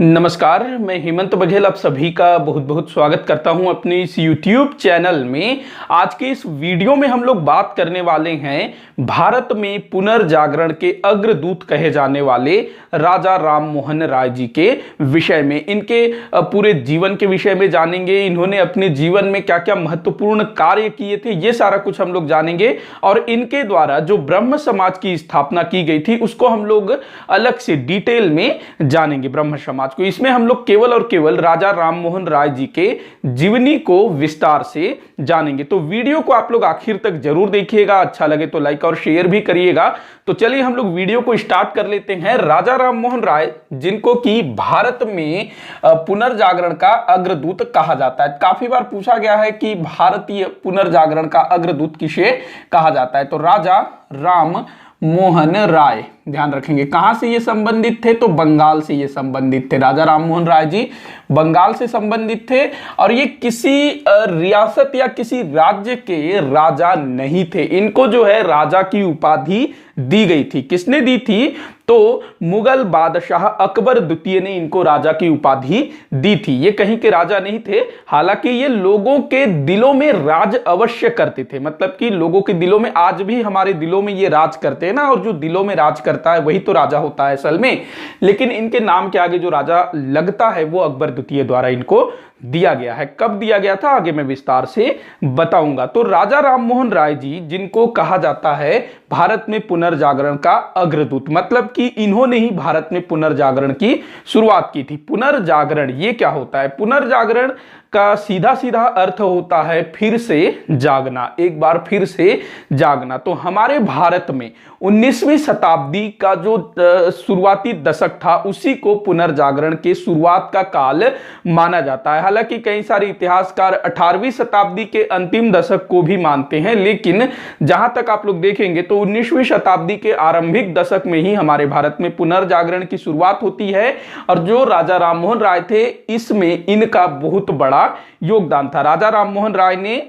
नमस्कार, मैं हेमंत बघेल आप सभी का बहुत बहुत स्वागत करता हूं अपने इस YouTube चैनल में। आज के इस वीडियो में हम लोग बात करने वाले हैं भारत में पुनर्जागरण के अग्रदूत कहे जाने वाले राजा राम मोहन राय जी के विषय में। इनके पूरे जीवन के विषय में जानेंगे, इन्होंने अपने जीवन में क्या क्या महत्वपूर्ण कार्य किए थे ये सारा कुछ हम लोग जानेंगे। और इनके द्वारा जो ब्रह्म समाज की स्थापना की गई थी उसको हम लोग अलग से डिटेल में जानेंगे ब्रह्म समाज को। इसमें हम लोग केवल और केवल राजा राम मोहन राय जी के जीवनी को विस्तार से जानेंगे। तो वीडियो को आप लोग आखिर तक जरूर देखिएगा, अच्छा लगे तो लाइक और शेयर भी करिएगा। तो चलिए हम लोग वीडियो को स्टार्ट कर लेते हैं। राजा राम मोहन राय जिनको कि भारत में पुनर्जागरण का अग्रदूत कहा जाता है। काफी बार पूछा गया है कि भारतीय पुनर्जागरण का अग्रदूत किसे कहा जाता है, तो राजा राम मोहन राय ध्यान रखेंगे। कहां से ये संबंधित थे, तो बंगाल से ये संबंधित थे। राजा राम मोहन राय जी बंगाल से संबंधित थे और ये किसी रियासत या किसी राज्य के राजा नहीं थे। इनको जो है राजा की उपाधि दी गई थी। किसने दी थी, तो मुगल बादशाह अकबर द्वितीय ने इनको राजा की उपाधि दी थी। ये कहीं के राजा नहीं थे, हालांकि ये लोगों के दिलों में राज अवश्य करते थे। मतलब कि लोगों के दिलों में, आज भी हमारे दिलों में ये राज करते हैं ना, और जो दिलों में राज करता है वही तो राजा होता है असल में। लेकिन इनके नाम के आगे जो राजा लगता है वो अकबर द्वितीय द्वारा इनको दिया गया है। कब दिया गया था आगे मैं विस्तार से बताऊंगा। तो राजा राम मोहन राय जी जिनको कहा जाता है भारत में पुनर्जागरण का अग्रदूत, मतलब कि इन्होंने ही भारत में पुनर्जागरण की शुरुआत की थी। पुनर्जागरण ये क्या होता है? पुनर्जागरण का सीधा सीधा अर्थ होता है फिर से जागना, एक बार फिर से जागना। तो हमारे भारत में 19वीं शताब्दी का जो शुरुआती दशक था उसी को पुनर्जागरण के शुरुआत का काल माना जाता है। हालांकि कई सारे इतिहासकार 18वीं शताब्दी के अंतिम दशक को भी मानते हैं, लेकिन जहां तक आप लोग देखेंगे तो 19वीं शताब्दी के आरंभिक दशक में ही हमारे भारत में पुनर्जागरण की शुरुआत होती है। और जो राजा राम मोहन राय थे इसमें इनका बहुत बड़ा योगदान था। राजा राम मोहन राय ने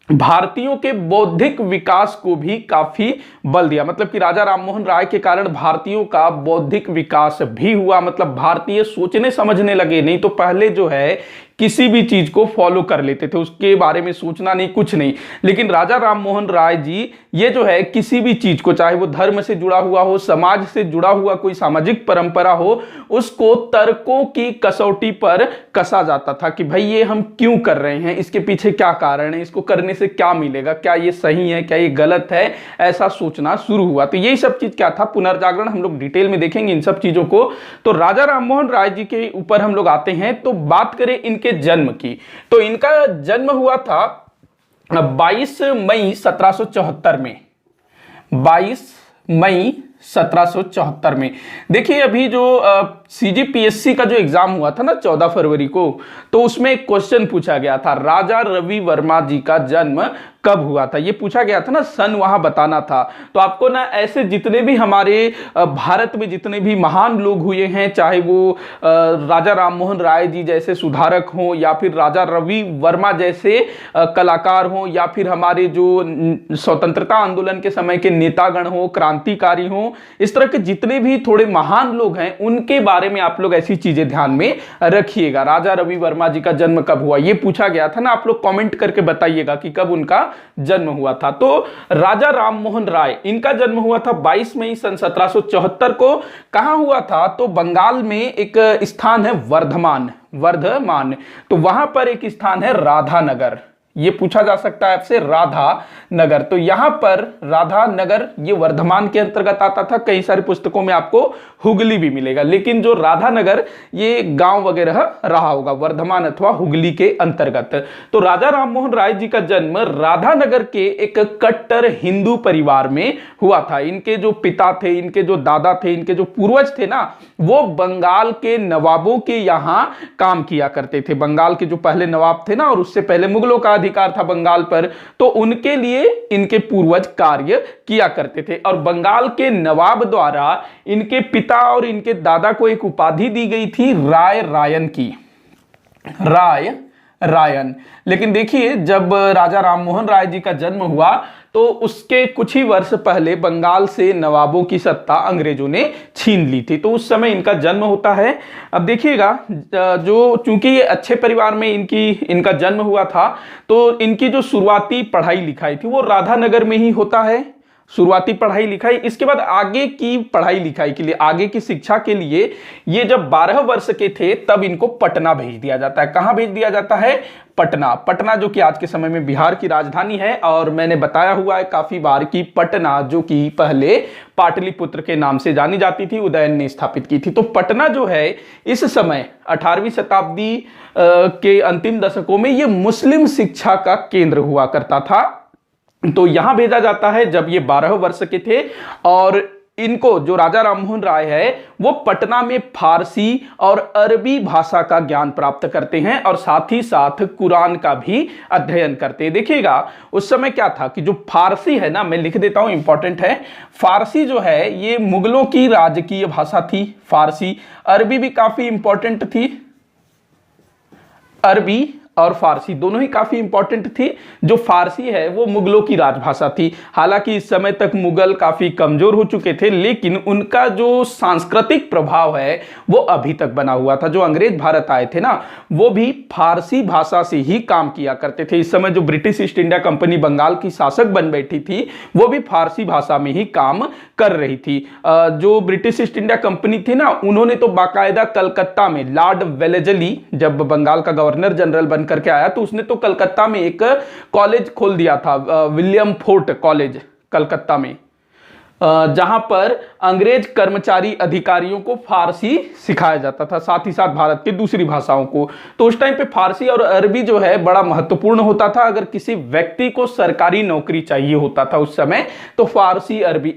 भारतीयों के बौद्धिक विकास को भी काफी बल दिया। मतलब कि राजा राम मोहन राय के कारण भारतीयों का बौद्धिक विकास भी हुआ। मतलब भारतीय सोचने समझने लगे। नहीं तो पहले जो है किसी भी चीज को फॉलो कर लेते थे, उसके बारे में सोचना नहीं, कुछ नहीं। लेकिन राजा राम मोहन राय जी ये जो है किसी भी चीज को, चाहे वो धर्म से जुड़ा हुआ हो, समाज से जुड़ा हुआ कोई सामाजिक परंपरा हो, उसको तर्कों की कसौटी पर कसा जाता था कि भाई ये हम क्यों कर रहे हैं, इसके पीछे क्या कारण है, इसको करने से क्या मिलेगा, क्या ये सही है, क्या ये गलत है, ऐसा सोचना शुरू हुआ। तो यही सब चीज क्या था, पुनर्जागरण। हम लोग डिटेल में देखेंगे इन सब चीजों को। तो राजा राम मोहन राय जी के ऊपर हम लोग आते हैं। तो बात करें इनके जन्म की, तो इनका जन्म हुआ था 22 मई 1774 में। 22 मई 1774 में। देखिए अभी जो CGPSC का जो एग्जाम हुआ था ना 14 फरवरी को, तो उसमें एक क्वेश्चन पूछा गया था, राजा रवि वर्मा जी का जन्म कब हुआ था, ये पूछा गया था ना, सन वहां बताना था। तो आपको ना ऐसे जितने भी हमारे भारत में जितने भी महान लोग हुए हैं, चाहे वो राजा राम मोहन राय जी जैसे सुधारक हों, या फिर राजा रवि वर्मा जैसे कलाकार हों, या फिर हमारे जो स्वतंत्रता आंदोलन के समय के नेतागण हों, क्रांतिकारी हों, इस तरह के जितने भी थोड़े महान लोग हैं उनके बारे में आप लोग ऐसी चीजें ध्यान में रखिएगा। राजा रवि वर्मा जी का जन्म कब हुआ ये पूछा गया था ना, आप लोग कमेंट करके बताइएगा कि कब उनका जन्म हुआ था। तो राजा राम मोहन राय इनका जन्म हुआ था 22 मई सन 1774 को। कहां हुआ था, तो बंगाल में एक स्थान है वर्धमान। तो वहां पर एक स्थान है राधा नगर, ये पूछा जा सकता है आपसे, राधा नगर। तो यहां पर राधा नगर ये वर्धमान के अंतर्गत आता था। कई सारी पुस्तकों में आपको हुगली भी मिलेगा, लेकिन जो राधा नगर ये गांव वगैरह रहा होगा, वर्धमान अथवा हुगली के अंतर्गत। तो राजा राम मोहन राय जी का जन्म राधा नगर के एक कट्टर हिंदू परिवार में हुआ था। इनके जो पिता थे, इनके जो दादा थे, इनके जो पूर्वज थे ना, वो बंगाल के नवाबों के यहां काम किया करते थे। बंगाल के जो पहले नवाब थे ना, और उससे पहले मुगलों का अधिकार था बंगाल पर, तो उनके लिए इनके पूर्वज कार्य किया करते थे। और बंगाल के नवाब द्वारा इनके पिता और इनके दादा को एक उपाधि दी गई थी राय रायन की। राय रायन। लेकिन देखिए, जब राजा राममोहन राय जी का जन्म हुआ तो उसके कुछ ही वर्ष पहले बंगाल से नवाबों की सत्ता अंग्रेजों ने छीन ली थी, तो उस समय इनका जन्म होता है। अब देखिएगा, जो चूंकि ये अच्छे परिवार में इनका जन्म हुआ था, तो इनकी जो शुरुआती पढ़ाई लिखाई थी वो राधानगर में ही होता है, शुरुआती पढ़ाई लिखाई। इसके बाद आगे की पढ़ाई लिखाई के लिए, आगे की शिक्षा के लिए ये जब 12 वर्ष के थे तब इनको पटना भेज दिया जाता है। कहां भेज दिया जाता है? पटना। पटना जो कि आज के समय में बिहार की राजधानी है, और मैंने बताया हुआ है काफी बार कि पटना जो कि पहले पाटलिपुत्र के नाम से जानी जाती थी, उदयन ने स्थापित की थी। तो पटना जो है इस समय 18वीं शताब्दी के अंतिम दशकों में ये मुस्लिम शिक्षा का केंद्र हुआ करता था। तो यहां भेजा जाता है जब ये 12 वर्ष के थे, और इनको, जो राजा राममोहन राय है, वो पटना में फारसी और अरबी भाषा का ज्ञान प्राप्त करते हैं, और साथ ही साथ कुरान का भी अध्ययन करते हैं। देखिएगा, उस समय क्या था कि जो फारसी है ना, मैं लिख देता हूं, इंपॉर्टेंट है। फारसी जो है ये मुगलों की राजकीय भाषा थी, फारसी। अरबी भी काफी इंपॉर्टेंट थी, अरबी और फारसी दोनों ही काफी इंपॉर्टेंट थी। जो फारसी है वो मुगलों की राजभाषा थी। हालांकि इस समय तक मुगल काफी कमजोर हो चुके थे, लेकिन उनका जो सांस्कृतिक प्रभाव है वो अभी तक बना हुआ था। जो अंग्रेज भारत आए थे ना, वो भी फारसी भाषा से ही काम किया करते थे। इस समय जो British East India Company Bengal की शासक बन बैठी थी, वो भी फारसी भाषा में ही काम कर रही थी। जो ब्रिटिश ईस्ट इंडिया कंपनी थी ना, उन्होंने तो बाकायदा कलकत्ता में, लॉर्ड वेलेजली जब बंगाल का गवर्नर जनरल बन करके आया, तो उसने तो कलकत्ता में एक कॉलेज खोल दिया था, विलियम फोर्ट कॉलेज कलकत्ता में, जहां पर अंग्रेज कर्मचारी अधिकारियों को फारसी सिखाया जाता था, साथ ही साथ भारत की दूसरी भाषाओं को। तो उस टाइम पे फारसी और अरबी जो है बड़ा महत्वपूर्ण होता था। अगर किसी व्यक्ति को सरकारी नौकरी चाहिए होता था उस समय, तो फारसी अरबी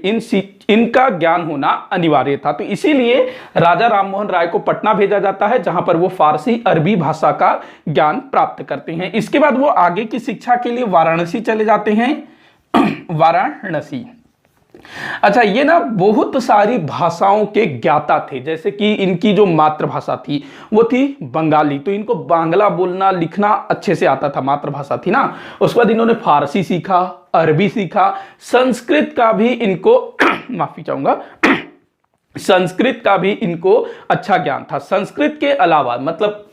इनका ज्ञान होना अनिवार्य था। तो इसीलिए राजा राममोहन राय को पटना भेजा जाता है, जहां पर वो फारसी अरबी भाषा का ज्ञान प्राप्त करते हैं। इसके बाद वो आगे की शिक्षा के लिए वाराणसी चले जाते हैं। वाराणसी, अच्छा, ये ना बहुत सारी भाषाओं के ज्ञाता थे। जैसे कि इनकी जो मातृभाषा थी वो थी बंगाली, तो इनको बांग्ला बोलना लिखना अच्छे से आता था, मातृभाषा थी ना। उसके बाद इन्होंने फारसी सीखा, अरबी सीखा, संस्कृत का भी इनको माफी चाहूंगा, संस्कृत का भी इनको अच्छा ज्ञान था। संस्कृत के अलावा, मतलब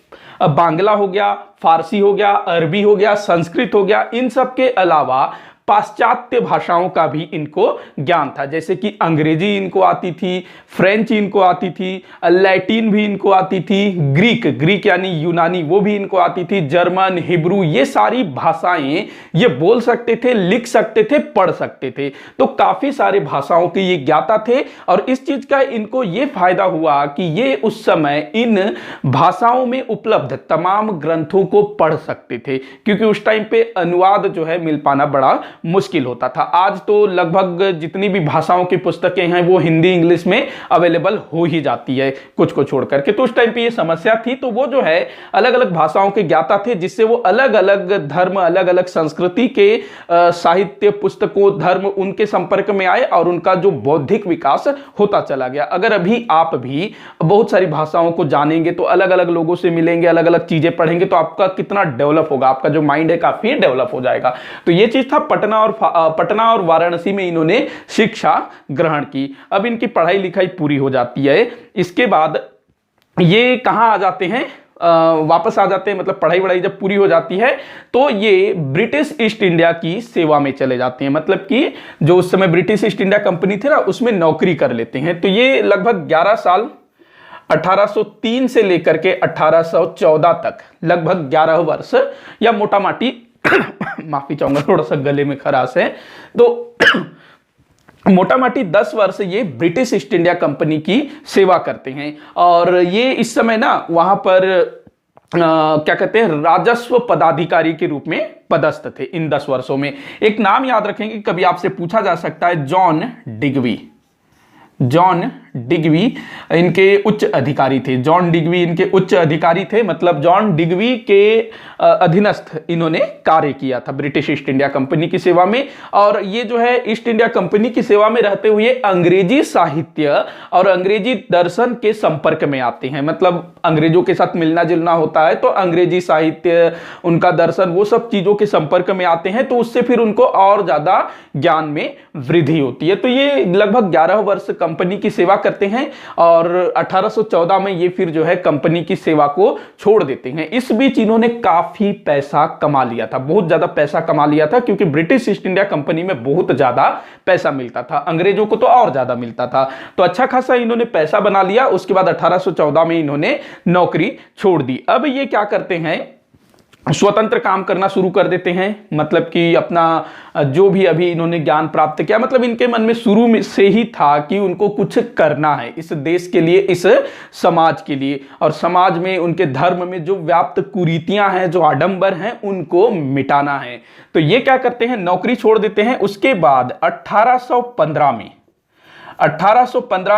बांग्ला हो गया, फारसी हो गया, अरबी हो गया, संस्कृत हो गया, इन सब के अलावा पाश्चात्य भाषाओं का भी इनको ज्ञान था। जैसे कि अंग्रेजी इनको आती थी, फ्रेंच इनको आती थी, लैटिन भी इनको आती थी, ग्रीक यानी यूनानी वो भी इनको आती थी, जर्मन, हिब्रू, ये सारी भाषाएं ये बोल सकते थे, लिख सकते थे, पढ़ सकते थे। तो काफी सारे भाषाओं के ये ज्ञाता थे, और इस चीज का इनको ये फायदा हुआ कि ये उस समय इन भाषाओं में उपलब्ध तमाम ग्रंथों को पढ़ सकते थे, क्योंकि उस टाइम पे अनुवाद जो है मिल पाना बड़ा मुश्किल होता था। आज तो लगभग जितनी भी भाषाओं की पुस्तकें हैं वो हिंदी इंग्लिश में अवेलेबल हो ही जाती है, कुछ को छोड़ करके। तो उस टाइम पे ये समस्या थी। तो वो जो है अलग अलग भाषाओं के ज्ञाता थे, जिससे वो अलग अलग धर्म, अलग अलग संस्कृति के साहित्य, पुस्तकों, धर्म उनके संपर्क में आए, और उनका जो बौद्धिक विकास होता चला गया। अगर अभी आप भी बहुत सारी भाषाओं को जानेंगे, तो अलग अलग लोगों से मिलेंगे, अलग अलग चीजें पढ़ेंगे, तो आपका कितना डेवलप होगा, आपका जो माइंड है काफी डेवलप हो जाएगा। तो ये चीज था। पटना और वाराणसी में इन्होंने शिक्षा ग्रहण की। अब इनकी पढ़ाई लिखाई पूरी हो जाती है। इसके बाद ये कहां आ जाते हैं, वापस आ जाते हैं, मतलब पढ़ाई वढ़ाई जब पूरी हो जाती है तो ये ब्रिटिश ईस्ट इंडिया की सेवा में चले जाते हैं। मतलब कि जो उस समय ब्रिटिश ईस्ट इंडिया कंपनी थी ना, उसमें नौकरी कर लेते हैं। तो ये लगभग 11 साल 1803 से लेकर के 1814 तक, लगभग 11 वर्ष, या मोटा माटी माफी चाहूंगा, थोड़ा सा गले में खराश है, तो मोटा माटी 10 वर्ष ये ब्रिटिश ईस्ट इंडिया कंपनी की सेवा करते हैं। और ये इस समय ना वहां पर क्या कहते हैं, राजस्व पदाधिकारी के रूप में पदस्थ थे इन 10 वर्षों में। एक नाम याद रखेंगे, कभी आपसे पूछा जा सकता है, जॉन डिग्बी। जॉन डिग्वी इनके उच्च अधिकारी थे। जॉन डिग्वी इनके उच्च अधिकारी थे, मतलब जॉन डिग्वी के अधीनस्थ इन्होंने कार्य किया था ब्रिटिश ईस्ट इंडिया कंपनी की सेवा में। और ये जो है ईस्ट इंडिया कंपनी की सेवा में रहते हुए अंग्रेजी साहित्य और अंग्रेजी दर्शन के संपर्क में आते हैं। मतलब अंग्रेजों के साथ मिलना जुलना होता है तो अंग्रेजी साहित्य, उनका दर्शन, वो सब चीजों के संपर्क में आते हैं, तो उससे फिर उनको और ज्यादा ज्ञान में वृद्धि होती है। तो ये लगभग 11 वर्ष कंपनी की सेवा करते हैं और 1814 में ये फिर जो है कंपनी की सेवा को छोड़ देते हैं। इस बीच इन्होंने काफी पैसा कमा लिया था, बहुत ज्यादा पैसा कमा लिया था, क्योंकि ब्रिटिश ईस्ट इंडिया कंपनी में बहुत ज्यादा पैसा मिलता था, अंग्रेजों को तो और ज्यादा मिलता था। तो अच्छा खासा इन्होंने पैसा बना लिया। उसके बाद 1814 में इन्होंने नौकरी छोड़ दी। अब ये क्या करते हैं, स्वतंत्र काम करना शुरू कर देते हैं। मतलब कि अपना जो भी अभी इन्होंने ज्ञान प्राप्त किया, मतलब इनके मन में शुरू में से ही था कि उनको कुछ करना है इस देश के लिए, इस समाज के लिए, और समाज में उनके धर्म में जो व्याप्त कुरीतियां हैं, जो आडंबर हैं, उनको मिटाना है। तो ये क्या करते हैं, नौकरी छोड़ देते हैं। उसके बाद 1815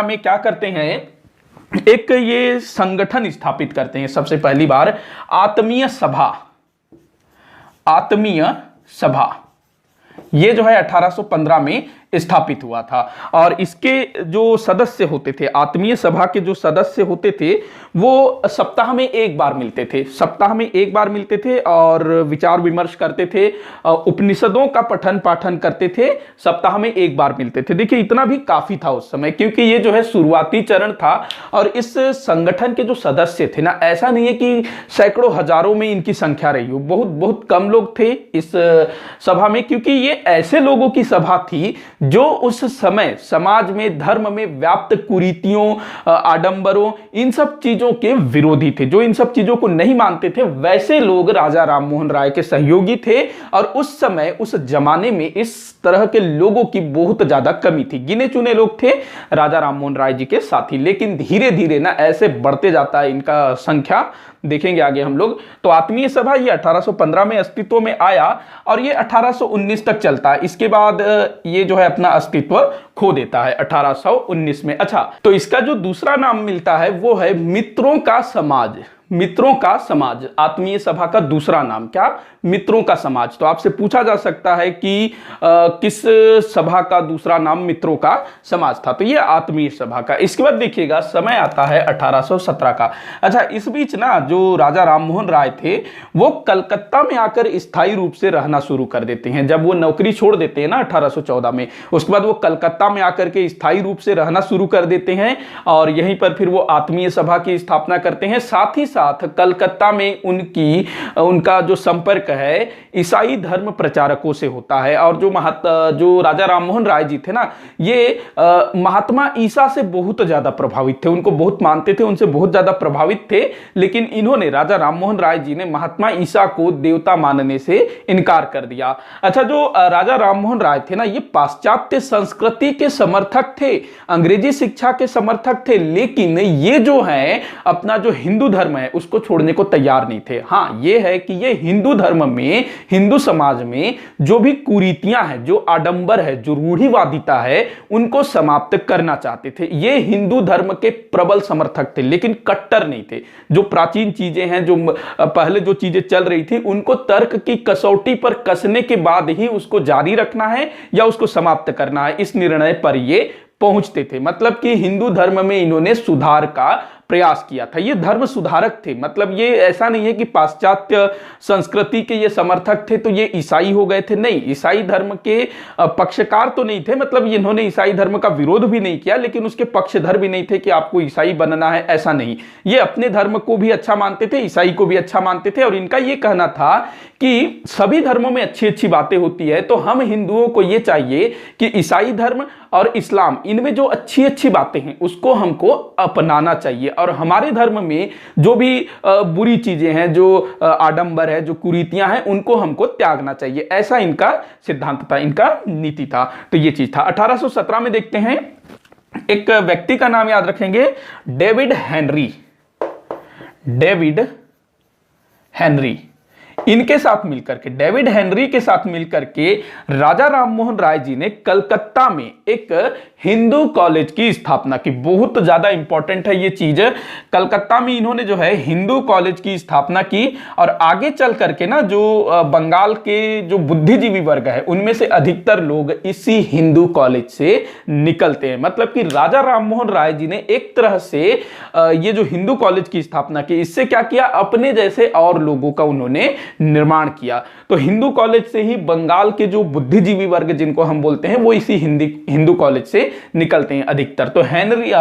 में क्या करते हैं, एक ये संगठन स्थापित करते हैं सबसे पहली बार, आत्मीय सभा। ये जो है 1815 में स्थापित हुआ था। और इसके जो सदस्य होते थे, आत्मीय सभा के जो सदस्य होते थे, वो सप्ताह में एक बार मिलते थे और विचार विमर्श करते थे, उपनिषदों का पठन पाठन करते थे, सप्ताह में एक बार मिलते थे। देखिए इतना भी काफी था उस समय, क्योंकि ये जो है शुरुआती चरण था। और इस संगठन के जो सदस्य थे ना, ऐसा नहीं है कि सैकड़ों हजारों में इनकी संख्या रही हो, बहुत बहुत कम लोग थे इस सभा में, क्योंकि ये ऐसे लोगों की सभा थी जो उस समय समाज में, धर्म में व्याप्त कुरीतियों, आडंबरों, इन सब चीजों के विरोधी थे, जो इन सब चीजों को नहीं मानते थे। वैसे लोग राजा राममोहन राय के सहयोगी थे। और उस समय, उस जमाने में इस तरह के लोगों की बहुत ज्यादा कमी थी। गिने चुने लोग थे राजा राममोहन राय जी के साथी, लेकिन धीरे धीरे ना ऐसे बढ़ते जाता है इनका संख्या, देखेंगे आगे हम लोग। तो आत्मीय सभा ये 1815 में अस्तित्व में आया और ये 1819 तक चलता है। इसके बाद ये जो है अपना अस्तित्व खो देता है 1819 में। अच्छा, तो इसका जो दूसरा नाम मिलता है वो है मित्रों का समाज। आत्मीय सभा का दूसरा नाम क्या, मित्रों का समाज। तो आपसे पूछा जा सकता है कि किस सभा का दूसरा नाम मित्रों का समाज था, तो ये आत्मीय सभा का। इसके बाद देखिएगा समय आता है 1817 का। अच्छा, इस बीच ना जो राजा राममोहन राय थे वो कलकत्ता में आकर स्थायी रूप से रहना शुरू कर देते हैं। जब वो नौकरी छोड़ देते हैं ना 1814 में, उसके बाद वो कलकत्ता में आकर के स्थायी रूप से रहना शुरू कर देते हैं और यहीं पर फिर वो आत्मीय सभा की स्थापना करते हैं। साथ ही साथ कलकत्ता में उनका जो संपर्क है ईसाई धर्म प्रचारकों से होता है। और जो राजा राममोहन राय जी थे ना, ये महात्मा ईसा से बहुत ज्यादा प्रभावित थे, उनको बहुत मानते थे, उनसे बहुत ज्यादा प्रभावित थे। लेकिन इन्होंने, राजा राममोहन राय जी ने महात्मा ईसा को देवता मानने से इनकार कर दिया। अच्छा, जो राजा राममोहन राय थे ना, ये पाश्चात्य संस्कृति के समर्थक थे, अंग्रेजी शिक्षा के समर्थक थे, लेकिन ये जो है अपना जो हिंदू धर्म है उसको छोड़ने को तैयार नहीं थे। हाँ, ये है कि ये हिंदू धर्म में, हिंदू समाज में जो भी कुरीतियां हैं, जो आडंबर है, जो रूढ़िवादिता है, उनको समाप्त करना चाहते थे। ये हिंदू धर्म के प्रबल समर्थक थे, लेकिन कट्टर नहीं थे। जो प्राचीन चीजें हैं, जो पहले जो चीजें चल रही थी, उनको तर्क की कसौटी पर कसने के बाद ही उसको जारी रखना है या उसको समाप्त करना है, इस निर्णय पर ये पहुंचते थे। मतलब कि हिंदू धर्म में इन्होंने सुधार का प्रयास किया था। ये धर्म सुधारक थे। मतलब ये ऐसा नहीं है कि पाश्चात्य संस्कृति के ये समर्थक थे तो ये ईसाई हो गए थे, नहीं, ईसाई धर्म के पक्षकार तो नहीं थे। मतलब इन्होंने ईसाई धर्म का विरोध भी नहीं किया, लेकिन उसके पक्षधर भी नहीं थे कि आपको ईसाई बनना है, ऐसा नहीं। ये अपने धर्म को भी अच्छा मानते थे, ईसाई को भी अच्छा मानते थे। और इनका ये कहना था कि सभी धर्मों में अच्छी अच्छी बातें होती है, तो हम हिंदुओं को ये चाहिए कि ईसाई धर्म और इस्लाम, इनमें जो अच्छी अच्छी बातें हैं उसको हमको अपनाना चाहिए, और हमारे धर्म में जो भी बुरी चीजें हैं, जो आडंबर है, जो कुरीतियां हैं, उनको हमको त्यागना चाहिए। ऐसा इनका सिद्धांत था, इनका नीति था। तो ये चीज था। 1817 में देखते हैं, एक व्यक्ति का नाम याद रखेंगे, डेविड हेनरी। इनके साथ मिलकर के, डेविड हेनरी के साथ मिलकर के राजा राममोहन राय जी ने कलकत्ता में एक हिंदू कॉलेज की स्थापना की। बहुत ज्यादा इंपॉर्टेंट है ये चीज। कलकत्ता में इन्होंने जो है हिंदू कॉलेज की स्थापना की और आगे चल करके ना जो बंगाल के जो बुद्धिजीवी वर्ग है उनमें से अधिकतर लोग इसी हिंदू कॉलेज से निकलते हैं। मतलब कि राजा राममोहन राय जी ने एक तरह से ये जो हिंदू कॉलेज की स्थापना की, इससे क्या किया, अपने जैसे और लोगों का उन्होंने निर्माण किया। तो हिंदू कॉलेज से ही बंगाल के जो बुद्धिजीवी वर्ग जिनको हम बोलते हैं वो इसी हिंदू कॉलेज से निकलते हैं अधिकतर। तो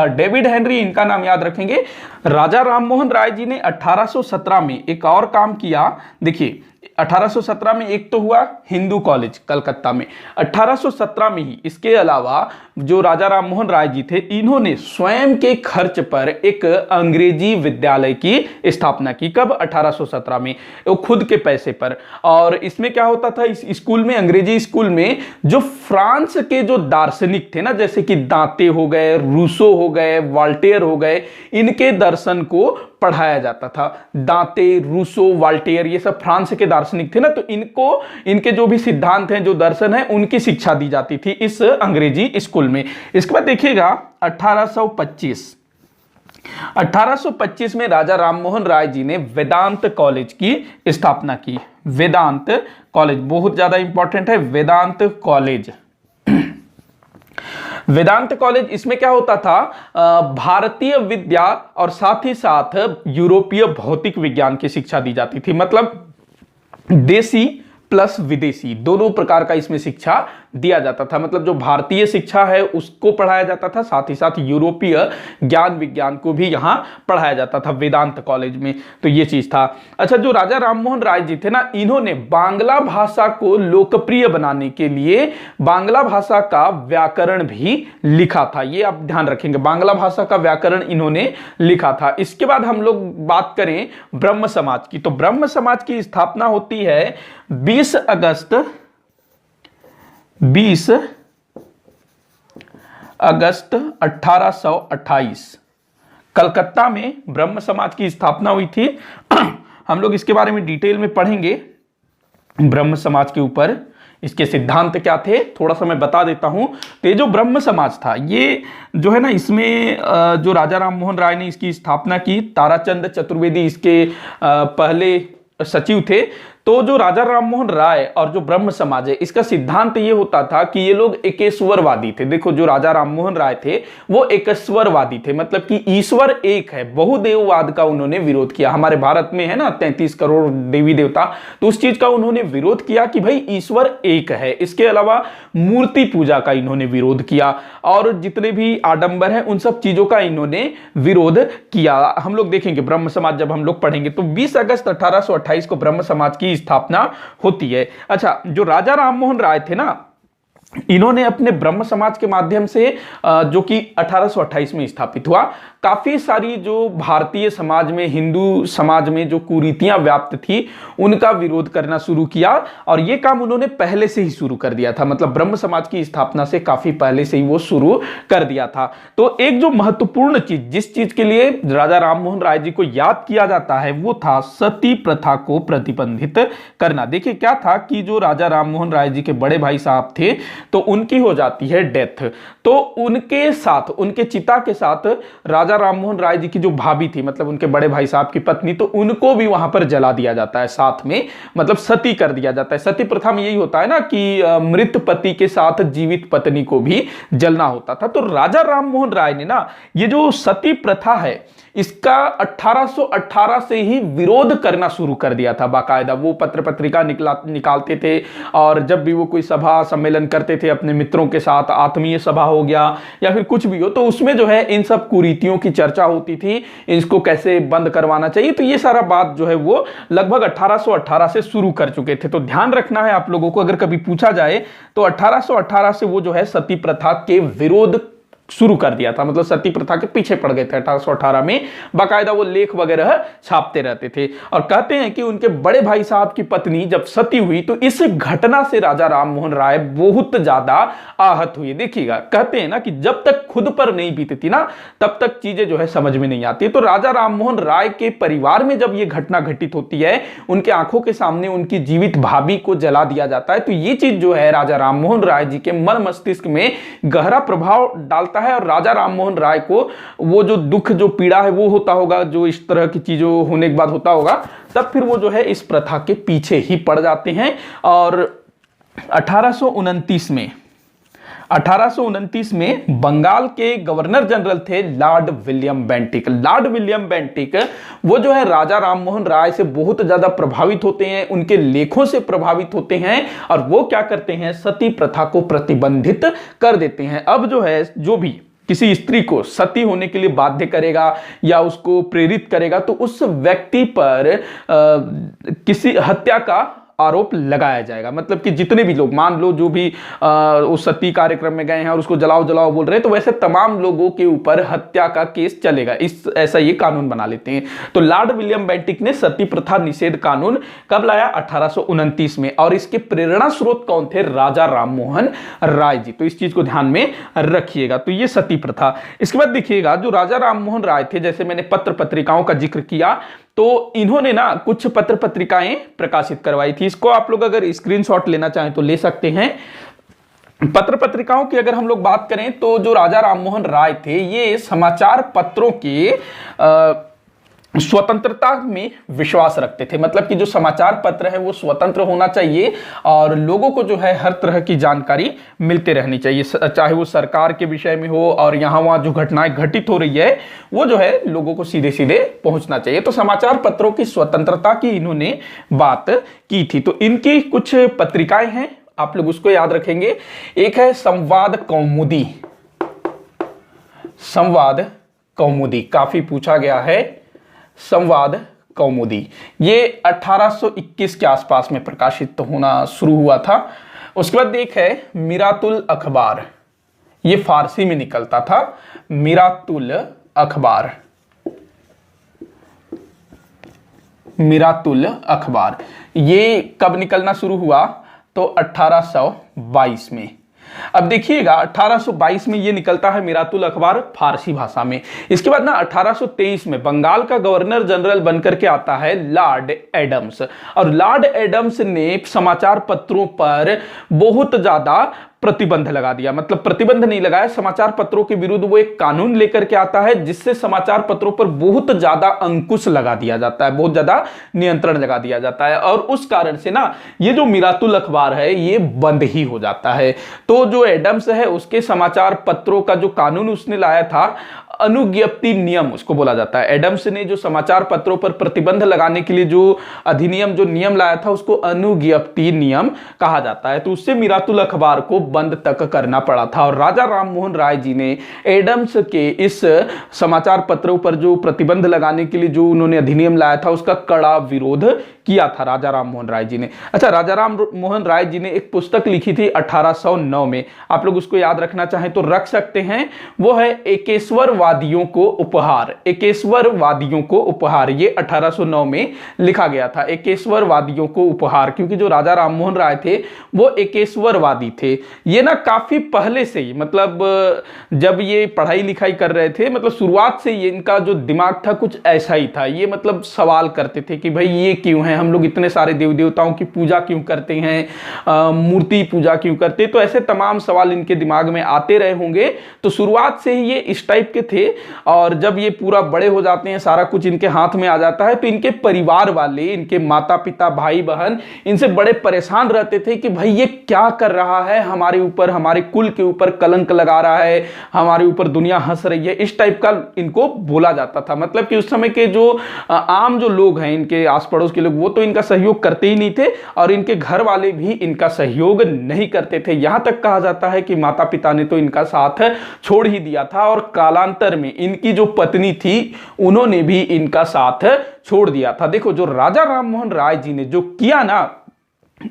डेविड हेनरी, इनका नाम याद रखेंगे। राजा राममोहन राय जी ने 1817 में एक और काम किया। देखिए 1817 में एक तो हुआ हिंदू कॉलेज कलकत्ता में, 1817 में ही इसके अलावा जो राजा राममोहन राय जी थे इन्होंने स्वयं के खर्च पर एक अंग्रेजी विद्यालय की स्थापना की। कब? 1817 में, वो खुद के पैसे पर। और इसमें क्या होता था, इस स्कूल में, अंग्रेजी स्कूल में, जो फ्रांस के जो दार्शनिक थे ना, जैसे कि दांते हो गए, रूसो हो गए, वॉल्टेयर हो गए, इनके दर्शन को पढ़ाया जाता था। दांते, रूसो, वॉल्टेयर, ये सब फ्रांस के दार्शनिक थे ना, तो इनके जो भी सिद्धांत हैं, जो दर्शन है, उनकी शिक्षा दी जाती थी इस अंग्रेजी स्कूल में। इसके बाद देखिएगा 1825 में राजा राममोहन राय जी ने वेदांत कॉलेज की स्थापना की। वेदांत कॉलेज बहुत ज्यादा इंपॉर्टेंट है। वेदांत कॉलेज, वेदांत कॉलेज, इसमें क्या होता था, भारतीय विद्या और साथ ही साथ यूरोपीय भौतिक विज्ञान की शिक्षा दी जाती थी। मतलब देसी प्लस विदेशी दोनों प्रकार का इसमें शिक्षा दिया जाता था। मतलब जो भारतीय शिक्षा है उसको पढ़ाया जाता था, साथ ही साथ यूरोपीय ज्ञान विज्ञान को भी यहां पढ़ाया जाता था वेदांत कॉलेज में। तो ये चीज था। अच्छा, जो राजा राममोहन राय जी थे ना, इन्होंने बांग्ला भाषा को लोकप्रिय बनाने के लिए बांग्ला भाषा का व्याकरण भी लिखा था। ये आप ध्यान रखेंगे, बांग्ला भाषा का व्याकरण इन्होंने लिखा था। इसके बाद हम लोग बात करें ब्रह्म समाज की, तो ब्रह्म समाज की स्थापना होती है 20 अगस्त 1828 कलकत्ता में ब्रह्म समाज की स्थापना हुई थी। हम लोग इसके बारे में डिटेल में पढ़ेंगे, ब्रह्म समाज के ऊपर इसके सिद्धांत क्या थे, थोड़ा सा मैं बता देता हूं। तो ये जो ब्रह्म समाज था, ये जो है ना, इसमें जो राजा राममोहन राय ने इसकी स्थापना की, ताराचंद चतुर्वेदी इसके पहले सचिव थे। तो जो राजा राममोहन राय और जो ब्रह्म समाज है, इसका सिद्धांत ये होता था कि ये लोग एकेश्वरवादी थे। देखो, जो राजा राममोहन राय थे वो एकेश्वरवादी थे, मतलब कि ईश्वर एक है, बहुदेववाद का उन्होंने विरोध किया। हमारे भारत में है ना 33 करोड़ देवी देवता, तो उस चीज का उन्होंने विरोध किया कि भाई ईश्वर एक है। इसके अलावा मूर्ति पूजा का इन्होंने विरोध किया और जितने भी आडंबर हैं उन सब चीजों का इन्होंने विरोध किया। हम लोग देखेंगे ब्रह्म समाज जब हम लोग पढ़ेंगे। तो 20 अगस्त 1828 को ब्रह्म समाज की स्थापना होती है। अच्छा, जो राजा राममोहन राय थे ना, इन्होंने अपने ब्रह्म समाज के माध्यम से जो कि 1828 में स्थापित हुआ, काफी सारी जो भारतीय समाज में, हिंदू समाज में जो कुरीतियां व्याप्त थी उनका विरोध करना शुरू किया। और यह काम उन्होंने पहले से ही शुरू कर दिया था, मतलब ब्रह्म समाज की स्थापना से काफी पहले से ही वो शुरू कर दिया था। तो एक जो महत्वपूर्ण चीज, जिस चीज के लिए राजा राममोहन राय जी को याद किया जाता है, वो था सती प्रथा को प्रतिबंधित करना। देखिए क्या था कि जो राजा राममोहन राय जी के बड़े भाई साहब थे, तो उनकी हो जाती है डेथ। तो उनके साथ, उनके चिता के साथ राजा राममोहन राय जी की जो भाभी थी, मतलब उनके बड़े भाई साहब की पत्नी, तो उनको भी वहां पर जला दिया जाता है साथ में, मतलब सती कर दिया जाता है। सती प्रथा में यही होता है ना कि मृत पति के साथ जीवित पत्नी को भी जलना होता था। तो राजा राममोहन राय ने ना ये जो सती प्रथा है इसका 1818 से ही विरोध करना शुरू कर दिया था। बाकायदा वो पत्र पत्रिका निकालते थे और जब भी वो कोई सभा सम्मेलन करते थे अपने मित्रों के साथ, आत्मीय सभा हो गया या फिर कुछ भी हो, तो उसमें जो है इन सब कुरीतियों की चर्चा होती थी, इसको कैसे बंद करवाना चाहिए। तो ये सारा बात जो है वो लगभग 1818 से शुरू कर चुके थे। तो ध्यान रखना है आप लोगों को, अगर कभी पूछा जाए तो 1818 से वो जो है सती प्रथा के विरोध शुरू कर दिया था, मतलब सती प्रथा के पीछे पड़ गए थे। 1818 में बाकायदा वो लेख वगैरह छापते रहते थे और कहते हैं कि उनके बड़े भाई साहब की पत्नी जब सती हुई तो इस घटना से राजा राममोहन राय बहुत ज्यादा आहत हुए। देखिएगा, कहते हैं ना कि जब तक खुद पर नहीं बीती थी ना तब तक चीजें जो है समझ में नहीं आती। तो राजा राममोहन राय के परिवार में जब ये घटना घटित होती है, उनके आंखों के सामने उनकी जीवित भाभी को जला दिया जाता है, तो ये चीज जो है राजा राममोहन राय जी के मन मस्तिष्क में गहरा प्रभाव डालता है और राजा राममोहन राय को वो जो दुख, जो पीड़ा है वो होता होगा, जो इस तरह की चीजों होने के बाद होता होगा, तब फिर वो जो है इस प्रथा के पीछे ही पड़ जाते हैं। और 1829 में बंगाल के गवर्नर जनरल थे Lord William Bentinck. Lord William Bentinck वो जो है राजा राममोहन राय से बहुत ज्यादा प्रभावित होते हैं, उनके लेखों से प्रभावित होते हैं और वो क्या करते हैं, सती प्रथा को प्रतिबंधित कर देते हैं। अब जो है जो भी किसी स्त्री को सती होने के लिए बाध्य करेगा या उसको प्रेरित करेगा तो उस व्यक्ति पर किसी हत्या का आरोप लगाया जाएगा। मतलब कि जितने भी लोग, मान लो जो भी उस सती कार्यक्रम में गए हैं और उसको जलाओ जलाओ बोल रहे हैं, तो वैसे तमाम लोगों के ऊपर हत्या का केस चलेगा। ऐसा ये कानून बना लेते हैं। तो लॉर्ड विलियम बेंटिक ने सती प्रथा निषेध कानून कब लाया, 1829 में। और इसके प्रेरणा स्रोत कौन थे, राजा राममोहन राय जी। तो इस चीज को ध्यान में रखिएगा। तो ये सती प्रथा। इसके बाद देखिएगा, जो राजा राममोहन राय थे, जैसे मैंने पत्र पत्रिकाओं का जिक्र किया, तो इन्होंने ना कुछ पत्र पत्रिकाएं प्रकाशित करवाई थी। इसको आप लोग अगर स्क्रीनशॉट लेना चाहें तो ले सकते हैं। पत्र पत्रिकाओं की अगर हम लोग बात करें तो जो राजा राममोहन राय थे, ये समाचार पत्रों के स्वतंत्रता में विश्वास रखते थे। मतलब कि जो समाचार पत्र है वो स्वतंत्र होना चाहिए और लोगों को जो है हर तरह की जानकारी मिलते रहनी चाहिए, चाहे वो सरकार के विषय में हो और यहाँ वहाँ जो घटनाएं घटित हो रही है वो जो है लोगों को सीधे सीधे पहुंचना चाहिए। तो समाचार पत्रों की स्वतंत्रता की इन्होंने बात की थी। तो इनकी कुछ पत्रिकाएं हैं, आप लोग उसको याद रखेंगे। एक है संवाद कौमुदी। संवाद कौमुदी काफी पूछा गया है। संवाद कौमुदी ये 1821 के आसपास में प्रकाशित होना शुरू हुआ था। उसके बाद एक है मिरातुल अखबार, ये फारसी में निकलता था, मिरातुल अखबार। मिरातुल अखबार ये कब निकलना शुरू हुआ, तो 1822 में। अब देखिएगा 1822 में ये निकलता है मिरातुल अखबार फारसी भाषा में। इसके बाद ना 1823 में बंगाल का गवर्नर जनरल बनकर के आता है लॉर्ड एडम्स, और लॉर्ड एडम्स ने समाचार पत्रों पर बहुत ज्यादा प्रतिबंध लगा दिया। मतलब प्रतिबंध नहीं लगाया, समाचार पत्रों के विरुद्ध वो एक कानून लेकर के आता है जिससे समाचार पत्रों पर बहुत ज्यादा अंकुश लगा दिया जाता है, बहुत ज्यादा नियंत्रण लगा दिया जाता है। और उस कारण से ना ये जो मिरातुल अखबार है ये बंद ही हो जाता है। तो जो एडम्स है उसके समाचार पत्रों का जो कानून उसने लाया था, अनुज्ञप्ति नियम उसको बोला जाता है। एडम्स ने जो समाचार पत्रों पर प्रतिबंध लगाने के लिए जो अधिनियम, जो नियम लाया था, उसको अनुज्ञप्ति नियम कहा जाता है। तो उससे मिरातुल अखबार को बंद तक करना पड़ा था। और राजा राममोहन राय जी ने एडम्स के इस समाचार पत्रों पर जो प्रतिबंध लगाने के लिए जो उन्होंने अधिनियम लाया था उसका कड़ा विरोध किया था राजा राममोहन राय जी ने। अच्छा, राजा राममोहन राय जी ने एक पुस्तक लिखी थी 1809 में, आप लोग उसको याद रखना चाहें तो रख सकते हैं। वो है एकेश्वरवादियों को उपहार। एकेश्वरवादियों को उपहार, ये 1809 में लिखा गया था, एकेश्वरवादियों को उपहार। क्योंकि जो राजा राममोहन राय थे वो एकेश्वरवादी थे। ये ना काफी पहले से ही, मतलब जब ये पढ़ाई लिखाई कर रहे थे, मतलब शुरुआत से ये इनका जो दिमाग था कुछ ऐसा ही था। ये मतलब सवाल करते थे कि भाई ये क्यों है, हम लोग इतने सारे देव देवताओं की पूजा क्यों करते हैं, मूर्ति पूजा क्यों करते, तो ऐसे तमाम सवाल इनके दिमाग में आते रहे होंगे। तो शुरुआत से ही ये इस टाइप के थे। और जब ये पूरा बड़े हो जाते हैं, सारा कुछ इनके हाथ में आ जाता है, तो इनके परिवार वाले, इनके माता पिता, भाई बहन, इनसे बड़े परेशान रहते थे कि भाई ये क्या कर रहा है, हमारे ऊपर, हमारे कुल के ऊपर कलंक लगा रहा है, हमारे ऊपर दुनिया हंस रही है, इस टाइप का इनको बोला जाता था। मतलब कि उस समय के जो आम जो लोग हैं, इनके आस पड़ोस के लोग, वो तो इनका सहयोग करते ही नहीं थे और इनके घर वाले भी इनका सहयोग नहीं करते थे। यहां तक कहा जाता है कि माता पिता ने तो इनका साथ छोड़ ही दिया था और कालांतर में इनकी जो पत्नी थी उन्होंने भी इनका साथ छोड़ दिया था। देखो, जो राजा राममोहन राय जी ने जो किया ना,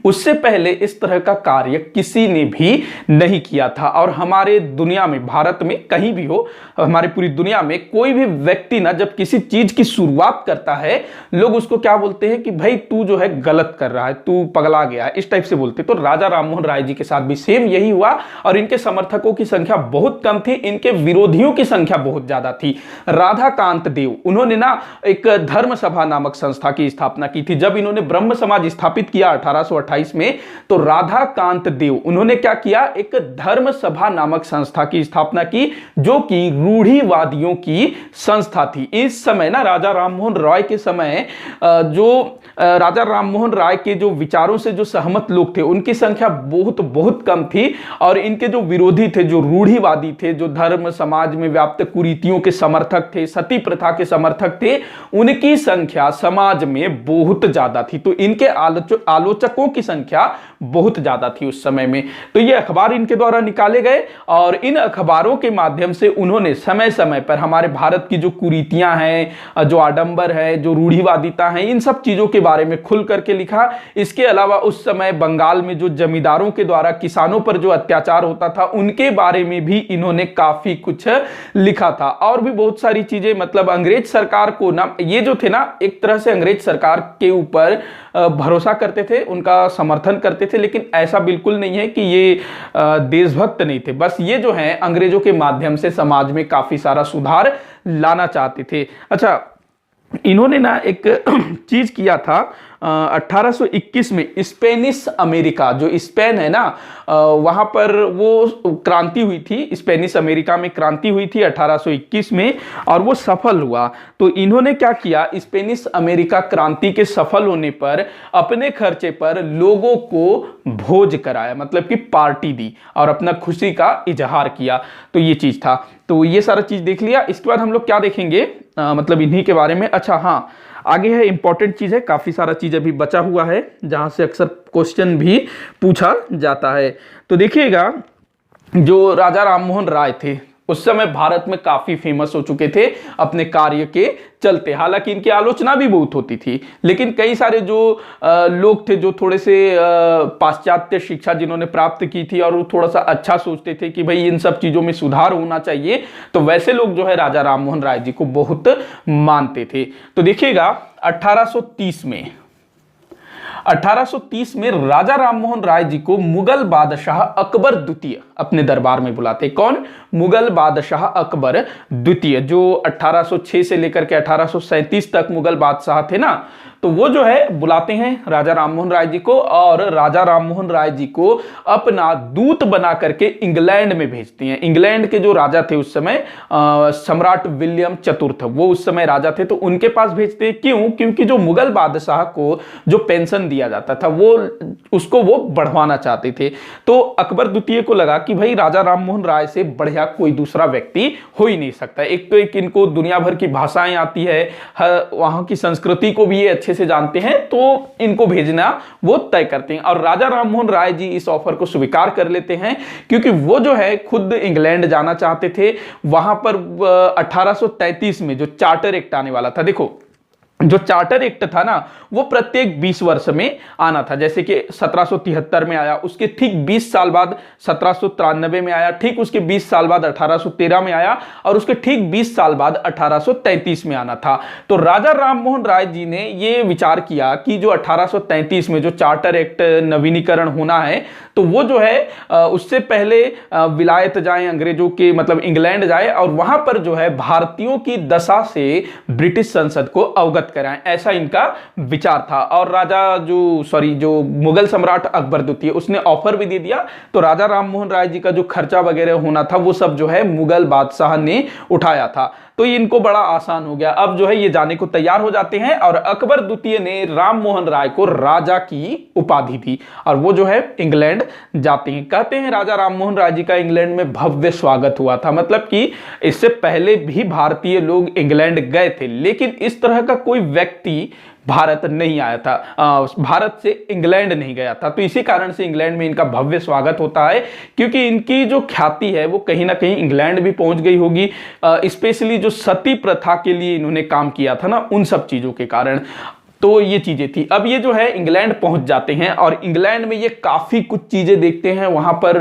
उससे पहले इस तरह का कार्य किसी ने भी नहीं किया था। और हमारे दुनिया में, भारत में कहीं भी हो, हमारे पूरी दुनिया में कोई भी व्यक्ति ना जब किसी चीज की शुरुआत करता है, लोग उसको क्या बोलते हैं कि भाई तू जो है गलत कर रहा है, तू पगला गया है, इस टाइप से बोलते। तो राजा राममोहन राय जी के साथ भी सेम यही हुआ। और इनके समर्थकों की संख्या बहुत कम थी, इनके विरोधियों की संख्या बहुत ज्यादा थी। राधाकांत देव, उन्होंने ना एक धर्म सभा नामक संस्था की स्थापना की थी। जब इन्होंने ब्रह्म समाज स्थापित किया 1828 में, तो राधाकांत देव उन्होंने क्या किया, एक धर्म सभा नामक संस्था की स्थापना की, जो कि रूढ़िवादियों की संस्था थी। इस समय ना राजा राममोहन राय के समय जो राजा राममोहन राय के जो विचारों से जो सहमत लोग थे, उनकी संख्या बहुत बहुत कम थी। और इनके जो विरोधी थे, जो रूढ़िवादी थे, जो धर्म समाज में व्याप्त कुरीतियों के समर्थक थे, सती प्रथा के समर्थक थे, उनकी संख्या समाज में बहुत ज्यादा थी। तो इनके आलोचकों की संख्या बहुत ज्यादा थी उस समय में। तो ये अखबार इनके द्वारा निकाले गए, और इन अखबारों के माध्यम से उन्होंने समय समय पर हमारे भारत की जो कुरीतियां हैं, जो आडंबर है, जो रूढ़िवादिता है, इन सब चीजों के बारे में खुल करके लिखा। इसके अलावा उस समय बंगाल में जो जमींदारों के द्वारा किसानों पर जो अत्याचार होता था, उनके बारे में भी इन्होंने काफी कुछ लिखा था। और भी बहुत सारी चीजें, मतलब अंग्रेज सरकार को ना, ये जो थे ना, एक तरह से अंग्रेज सरकार के ऊपर भरोसा करते थे, उनका समर्थन करते थे, लेकिन ऐसा बिल्कुल नहीं है कि ये देशभक्त नहीं थे। बस ये जो है अंग्रेजों के माध्यम से समाज में काफी सारा सुधार लाना चाहते थे। अच्छा, इन्होंने ना एक चीज किया था 1821 में, स्पेनिश अमेरिका, जो स्पेन है ना, वहां पर वो क्रांति हुई थी, स्पेनिश अमेरिका में क्रांति हुई थी 1821 में, और वो सफल हुआ। तो इन्होंने क्या किया, स्पेनिश अमेरिका क्रांति के सफल होने पर अपने खर्चे पर लोगों को भोज कराया, मतलब कि पार्टी दी और अपना खुशी का इजहार किया। तो ये चीज था। तो ये सारा चीज देख लिया। इसके बाद हम लोग क्या देखेंगे, मतलब इन्हीं के बारे में। अच्छा हाँ, आगे है इंपॉर्टेंट चीज है, काफी सारा चीज अभी बचा हुआ है जहां से अक्सर क्वेश्चन भी पूछा जाता है। तो देखिएगा, जो राजा राममोहन राय थे उस समय भारत में काफी फेमस हो चुके थे अपने कार्य के चलते। हालांकि इनकी आलोचना भी बहुत होती थी, लेकिन कई सारे जो लोग थे, जो थोड़े से पाश्चात्य शिक्षा जिन्होंने प्राप्त की थी, और वो थोड़ा सा अच्छा सोचते थे कि भाई इन सब चीजों में सुधार होना चाहिए, तो वैसे लोग जो है राजा राममोहन राय जी को बहुत मानते थे। तो देखिएगा 1830 में राजा राममोहन राय जी को मुगल बादशाह अकबर द्वितीय अपने दरबार में बुलाते। कौन? मुगल बादशाह अकबर द्वितीय, जो 1806 से लेकर के 1837 तक मुगल बादशाह थे ना, तो वो जो है बुलाते हैं राजा राममोहन राय जी को, और राजा राममोहन राय जी को अपना दूत बना करके इंग्लैंड में भेजते हैं। इंग्लैंड के जो राजा थे उस समय, सम्राट विलियम चतुर्थ, वो उस समय राजा थे, तो उनके पास भेजते हैं। क्यों? क्योंकि जो मुगल बादशाह को जो पेंशन दिया जाता था, वो उसको वो बढ़वाना चाहते थे। तो अकबर द्वितीय को लगा कि भाई राजा राममोहन राय से बढ़िया कोई दूसरा व्यक्ति हो ही नहीं सकता। एक तो एक इनको दुनिया भर की भाषाएं आती है, वहां की संस्कृति को भी ये अच्छे से जानते हैं, तो इनको भेजना वो तय करते हैं। और राजा राममोहन राय जी इस ऑफर को स्वीकार कर लेते हैं, क्योंकि वो जो है खुद इंग्लैंड जाना चाहते थे। वहां पर 1833 में जो चार्टर एक्ट आने वाला था, देखो जो चार्टर एक्ट था ना, वो प्रत्येक 20 वर्ष में आना था। जैसे कि 1773 में आया, उसके ठीक 20 साल बाद 1793 में आया, ठीक उसके 20 साल बाद 1813 में आया, और उसके ठीक 20 साल बाद 1833 में आना था। तो राजा राममोहन राय जी ने ये विचार किया कि जो 1833 में जो चार्टर एक्ट नवीनीकरण होना है, तो वो जो है उससे पहले विलायत जाए, अंग्रेजों के मतलब इंग्लैंड जाए, और वहां पर जो है भारतीयों की दशा से ब्रिटिश संसद को अवगत कराएं, ऐसा इनका विचार था। और जो मुगल सम्राट अकबर द्वितीय, उसने ऑफर भी दे दिया। तो राजा राममोहन राय जी का जो खर्चा वगैरह होना था, वो सब जो है मुगल बादशाह ने उठाया था। तो इनको बड़ा आसान हो गया। अब जो है ये जाने को तैयार हो जाते हैं, और अकबर द्वितीय ने राममोहन राय को राजा की उपाधि दी, और वो जो है इंग्लैंड जाते हैं। कहते हैं राजा राममोहन राय जी का इंग्लैंड में भव्य स्वागत हुआ था। मतलब कि इससे पहले भी भारतीय लोग इंग्लैंड गए थे, लेकिन इस तरह का कोई व्यक्ति भारत नहीं आया था, भारत से इंग्लैंड नहीं गया था। तो इसी कारण से इंग्लैंड में इनका भव्य स्वागत होता है, क्योंकि इनकी जो ख्याति है वो कहीं ना कहीं इंग्लैंड भी पहुंच गई होगी। स्पेशली जो सती प्रथा के लिए इन्होंने काम किया था ना, उन सब चीजों के कारण। तो ये चीजें थी। अब ये जो है इंग्लैंड पहुंच जाते हैं और इंग्लैंड में ये काफी कुछ चीजें देखते हैं। वहां पर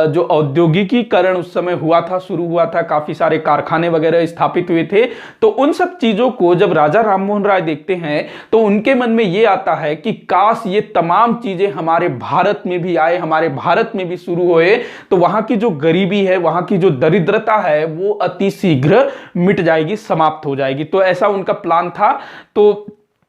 जो औद्योगिकीकरण उस समय हुआ था, शुरू हुआ था, काफी सारे कारखाने वगैरह स्थापित हुए थे। तो उन सब चीजों को जब राजा राममोहन राय देखते हैं तो उनके मन में ये आता है कि काश ये तमाम चीजें हमारे भारत में भी आए, हमारे भारत में भी शुरू होए, तो वहां की जो गरीबी है, वहां की जो दरिद्रता है, वो अति शीघ्र मिट जाएगी, समाप्त हो जाएगी। तो ऐसा उनका प्लान था। तो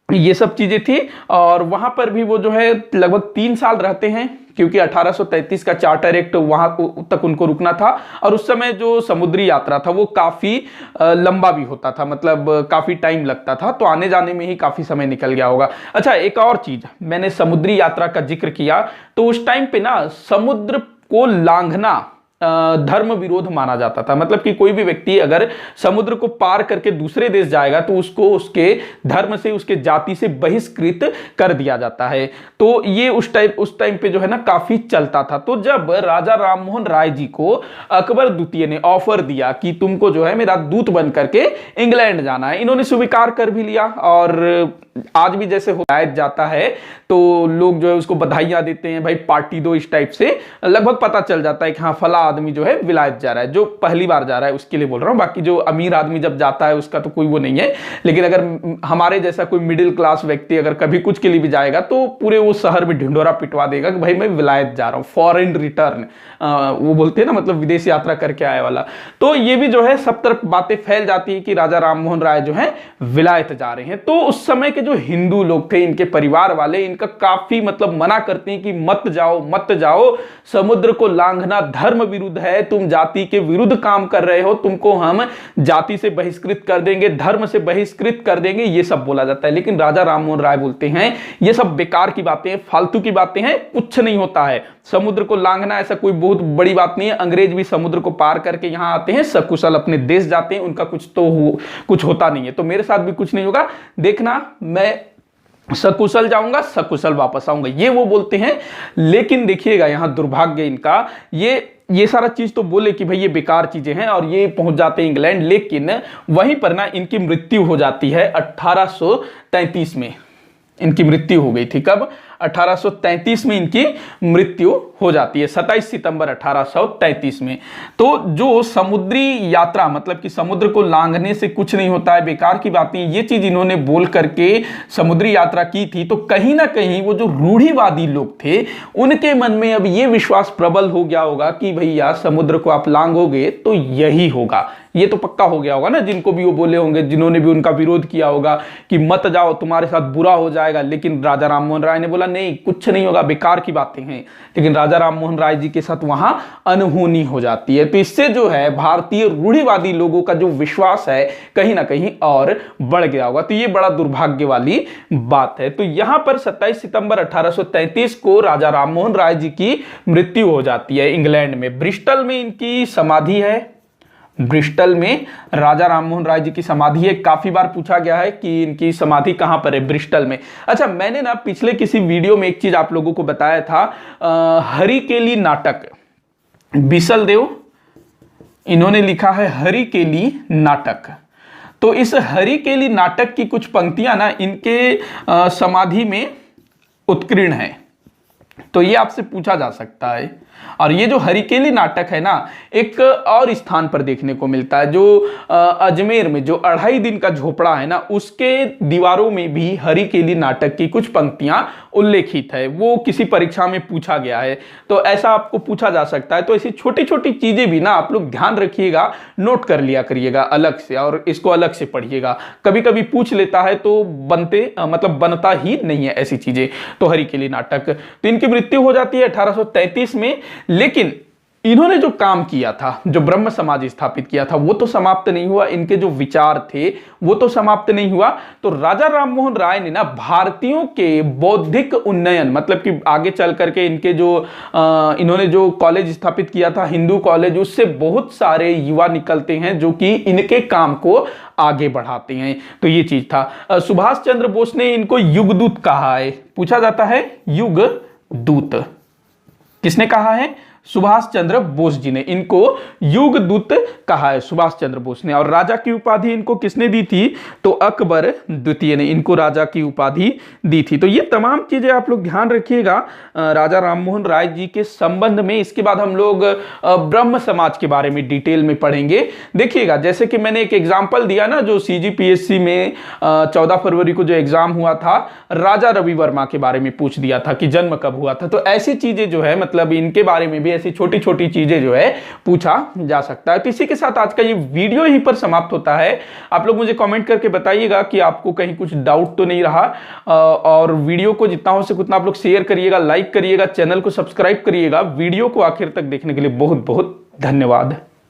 ये सब चीजें थी और वहां पर भी वो जो है लगभग 3 साल रहते हैं, क्योंकि 1833 का चार्टर एक्ट वहां तक उनको रुकना था। और उस समय जो समुद्री यात्रा था वो काफी लंबा भी होता था, मतलब काफी टाइम लगता था, तो आने जाने में ही काफी समय निकल गया होगा। अच्छा, एक और चीज, मैंने समुद्री यात्रा का जिक्र किया, तो उस टाइम पे ना समुद्र को लांघना धर्म विरोध माना जाता था। मतलब कि कोई भी व्यक्ति अगर समुद्र को पार करके दूसरे देश जाएगा तो उसको उसके धर्म से, उसके जाति से बहिष्कृत कर दिया जाता है। तो ये उस टाइम पे जो है ना काफी चलता था। तो जब राजा राममोहन राय जी को अकबर द्वितीय ने ऑफर दिया कि तुमको जो है मेरा दूत बन करके इंग्लैंड जाना है, इन्होंने स्वीकार कर भी लिया। और आज भी जैसे विलायत जाता है तो लोग जो है उसको बधाइयां देते हैं, भाई पार्टी दो, इस टाइप से लगभग पता चल जाता है कि हाँ फला आदमी जो है विलायत जा रहा है, जो पहली बार जा रहा है उसके लिए बोल रहा हूं। बाकी जो अमीर आदमी जब जाता है उसका तो कोई वो नहीं है, लेकिन अगर हमारे जैसा कोई मिडिल क्लास व्यक्ति अगर कभी कुछ के लिए भी जाएगा तो पूरे वो शहर में ढिंढोरा पिटवा देगा कि भाई मैं विलायत जा रहा हूं, फॉरेन रिटर्न वो बोलते हैं ना, मतलब विदेश यात्रा करके आए वाला। तो ये भी जो है सब तरफ बातें फैल जाती है कि राजा राममोहन राय जो है विलायत जा रहे हैं। तो उस समय के जो हिंदू लोग थे, इनके परिवार वाले, इनका काफी मतलब मना करते हैं कि मत जाओ मत जाओ, समुद्र को लांघना धर्म विरुद्ध है, तुम जाति के विरुद्ध काम कर रहे हो, तुमको हम जाति से बहिष्कृत कर देंगे, धर्म से बहिष्कृत कर देंगे, ये सब बोला जाता है। लेकिन राजा राममोहन राय बोलते हैं ये सब बेकार की बातें, फालतू की बातें हैं, कुछ नहीं होता है, समुद्र को लांघना ऐसा कोई बहुत बड़ी बात नहीं है। अंग्रेज भी समुद्र को पार करके यहां आते हैं, सकुशल अपने देश जाते हैं, उनका कुछ होता नहीं है, तो मेरे साथ भी कुछ नहीं होगा, देखना मैं सकुशल जाऊंगा, सकुशल वापस आऊंगा, ये वो बोलते हैं। लेकिन देखिएगा यहां दुर्भाग्य इनका, ये सारा चीज तो बोले कि भाई ये बेकार चीजें हैं और ये पहुंच जाते हैं इंग्लैंड, लेकिन वहीं पर ना इनकी मृत्यु हो जाती है 1833 में। इनकी मृत्यु हो गई थी कब? 1833 में इनकी मृत्यु हो जाती है, 27 सितंबर 1833 में। तो जो समुद्री यात्रा, मतलब कि समुद्र को लांघने से कुछ नहीं होता है, बेकार की बातें, ये चीज इन्होंने बोल करके समुद्री यात्रा की थी। तो कहीं ना कहीं वो जो रूढ़िवादी लोग थे उनके मन में अब ये विश्वास प्रबल हो गया होगा कि भैया समुद्र को आप लांघोगे तो यही होगा, ये तो पक्का हो गया होगा ना, जिनको भी वो बोले होंगे, जिन्होंने भी उनका विरोध किया होगा कि मत जाओ तुम्हारे साथ बुरा हो जाएगा। लेकिन राजा राममोहन राय ने बोला नहीं, कुछ नहीं होगा, बेकार की बातें हैं। लेकिन राजा राममोहन राय जी के साथ वहां अनहोनी हो जाती है। तो इससे जो है भारतीय रूढ़िवादी लोगों का जो विश्वास है कहीं ना कहीं और बढ़ गया होगा। तो ये बड़ा दुर्भाग्य वाली बात है। तो यहां पर 27 सितंबर 1833 को राजा राममोहन राय जी की मृत्यु हो जाती है इंग्लैंड में। ब्रिस्टल में इनकी समाधि है, ब्रिस्टल में राजा राममोहन राय जी की समाधि है। काफी बार पूछा गया है कि इनकी समाधि कहां पर है, ब्रिस्टल में। अच्छा, मैंने ना पिछले किसी वीडियो में एक चीज आप लोगों को बताया था, हरिकेली नाटक, बिसल देव इन्होंने लिखा है हरिकेली नाटक। तो इस हरिकेली नाटक की कुछ पंक्तियां ना इनके समाधि में उत्कीर्ण है, तो ये आपसे पूछा जा सकता है। और ये जो हरिकेली नाटक है ना, एक और स्थान पर देखने को मिलता है, जो अजमेर में जो 2.5 दिन का झोपड़ा है ना, उसके दीवारों में भी हरिकेली नाटक की कुछ पंक्तियां उल्लेखित है। वो किसी परीक्षा में पूछा गया है, तो ऐसा आपको पूछा जा सकता है। तो ऐसी छोटी छोटी चीजें भी ना आप लोग ध्यान रखिएगा, नोट कर लिया करिएगा अलग से, और इसको अलग से पढ़िएगा। कभी कभी पूछ लेता है तो बनता ही नहीं है ऐसी चीजें। तो हरिकेली नाटक, तो इनकी मृत्यु हो जाती है 1833 में। लेकिन इन्होंने जो काम किया था, जो ब्रह्म समाज स्थापित किया था, वो तो समाप्त नहीं हुआ, इनके जो विचार थे वो तो समाप्त नहीं हुआ। तो राजा राममोहन राय ने ना भारतीयों के बौद्धिक उन्नयन, मतलब कि आगे चल करके इनके जो इन्होंने जो कॉलेज स्थापित किया था, हिंदू कॉलेज, उससे बहुत सारे युवा निकलते हैं जो कि इनके काम को आगे बढ़ाते हैं। तो ये चीज था। सुभाष चंद्र बोस ने इनको युगदूत कहा है, पूछा जाता है युगदूत किसने कहा है? सुभाष चंद्र बोस जी ने। इनको युग दूत कहा है सुभाष चंद्र बोस ने। और राजा की उपाधि इनको किसने दी थी? तो अकबर द्वितीय ने इनको राजा की उपाधि दी थी। तो ये तमाम चीजें आप लोग ध्यान रखिएगा राजा राममोहन राय जी के संबंध में। इसके बाद हम लोग ब्रह्म समाज के बारे में डिटेल में पढ़ेंगे। देखिएगा, जैसे कि मैंने एक एग्जांपल दिया ना, जो सीजीपीएससी में 14 फरवरी को जो एग्जाम हुआ था, राजा रवि वर्मा के बारे में पूछ दिया था कि जन्म कब हुआ था। तो ऐसी चीजें जो है, मतलब इनके बारे में भी ऐसी छोटी छोटी चीजें जो है पूछा जा सकता है। तो इसी के साथ आज का ये वीडियो यहीं पर समाप्त होता है। आप लोग मुझे कमेंट करके बताइएगा कि आपको कहीं कुछ डाउट तो नहीं रहा, और वीडियो को जितना हो सके उतना आप लोग शेयर करिएगा, लाइक करिएगा, चैनल को सब्सक्राइब करिएगा। वीडियो को आखिर तक देखने के लिए बहुत बहुत धन्यवाद।